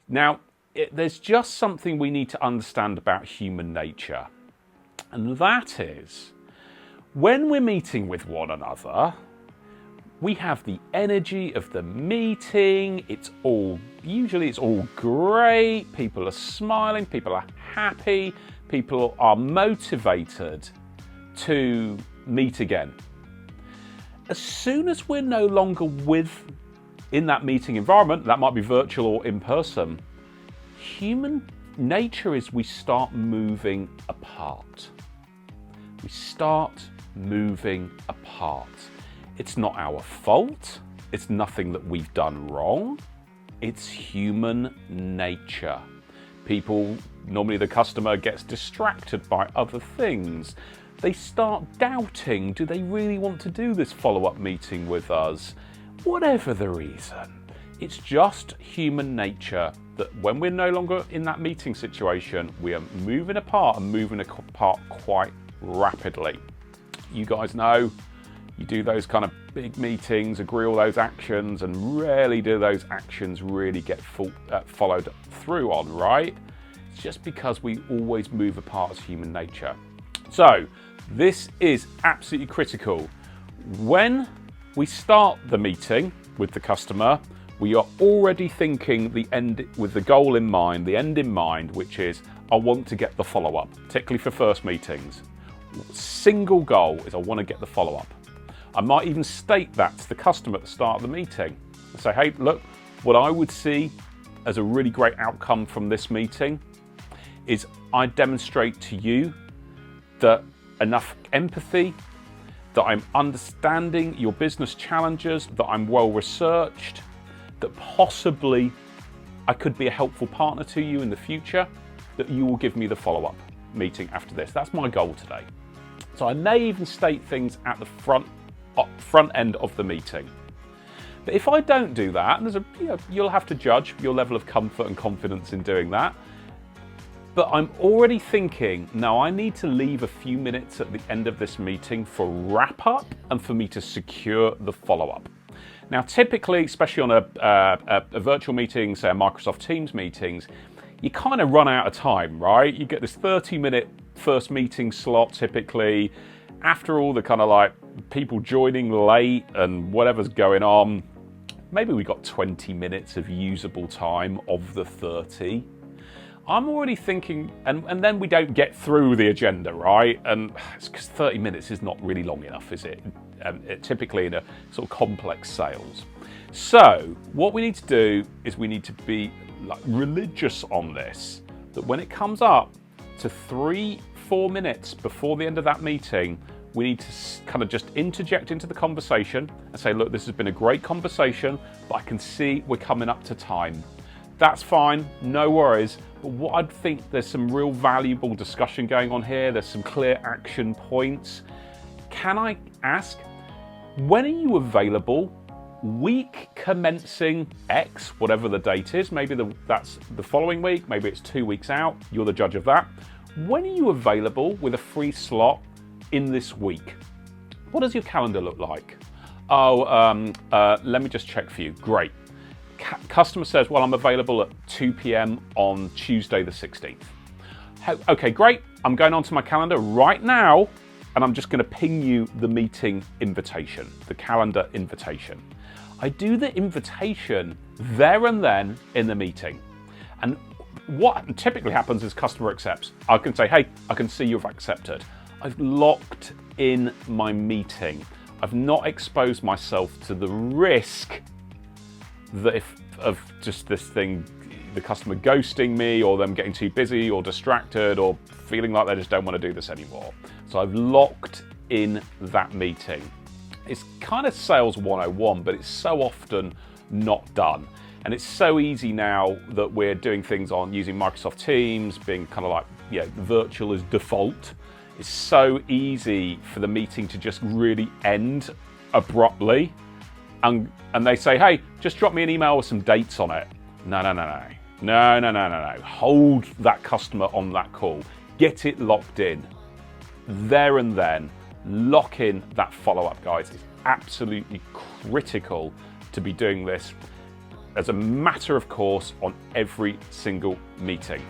Now, there's just something we need to understand about human nature, and that is when we're meeting with one another, we have the energy of the meeting. Usually it's all great. People are smiling, people are happy, people are motivated to meet again. As soon as we're no longer in that meeting environment, that might be virtual or in person, human nature is we start moving apart. We start moving apart. It's not our fault. It's nothing that we've done wrong. It's human nature. Normally the customer gets distracted by other things. They start doubting, do they really want to do this follow-up meeting with us? Whatever the reason, it's just human nature that when we're no longer in that meeting situation, we are moving apart and moving apart quite rapidly. You guys know, you do those kind of big meetings, agree all those actions, and rarely do those actions really get followed through on, right? It's just because we always move apart as human nature. So this is absolutely critical. When we start the meeting with the customer, we are already thinking the end with the goal in mind, the end in mind, which is I want to get the follow-up, particularly for first meetings. Single goal is I want to get the follow-up. I might even state that to the customer at the start of the meeting. I say, hey, look, what I would see as a really great outcome from this meeting is I demonstrate to you that enough empathy, that I'm understanding your business challenges, that I'm well researched, that possibly I could be a helpful partner to you in the future, that you will give me the follow-up meeting after this. That's my goal today. So I may even state things at the front end of the meeting. But if I don't do that, and you'll have to judge your level of comfort and confidence in doing that, but I'm already thinking, no, I need to leave a few minutes at the end of this meeting for wrap up and for me to secure the follow-up. Now, typically, especially on a virtual meeting, say a Microsoft Teams meetings, you kind of run out of time, right? You get this 30-minute first meeting slot typically. After all the kind of like people joining late and whatever's going on, maybe we got 20 minutes of usable time of the 30. I'm already thinking, and then we don't get through the agenda, right? And it's because 30 minutes is not really long enough, is it? Typically in a sort of complex sales. So what we need to do is we need to be like religious on this, that when it comes up to 3-4 minutes before the end of that meeting, we need to kind of just interject into the conversation and say, look, this has been a great conversation, but I can see we're coming up to time. That's fine, no worries. But what I'd think there's some real valuable discussion going on here. There's some clear action points. Can I ask, when are you available? Week commencing X, whatever the date is. Maybe that's the following week. Maybe it's 2 weeks out. You're the judge of that. When are you available with a free slot in this week? What does your calendar look like? Let me just check for you. Great. Customer says, well, I'm available at 2 p.m. on Tuesday the 16th. Okay, great. I'm going onto my calendar right now, and I'm just going to ping you the meeting invitation, the calendar invitation. I do the invitation there and then in the meeting. And what typically happens is customer accepts. I can say, hey, I can see you've accepted. I've locked in my meeting. I've not exposed myself to the risk that of just this thing, the customer ghosting me or them getting too busy or distracted or feeling like they just don't want to do this anymore. So I've locked in that meeting. It's kind of sales 101, but it's so often not done. And it's so easy now that we're doing things on using Microsoft Teams, being kind of like, virtual as default. It's so easy for the meeting to just really end abruptly. And they say, hey, just drop me an email with some dates on it. No. Hold that customer on that call. Get it locked in. There and then, lock in that follow-up, guys. It's absolutely critical to be doing this. as a matter of course on every single meeting.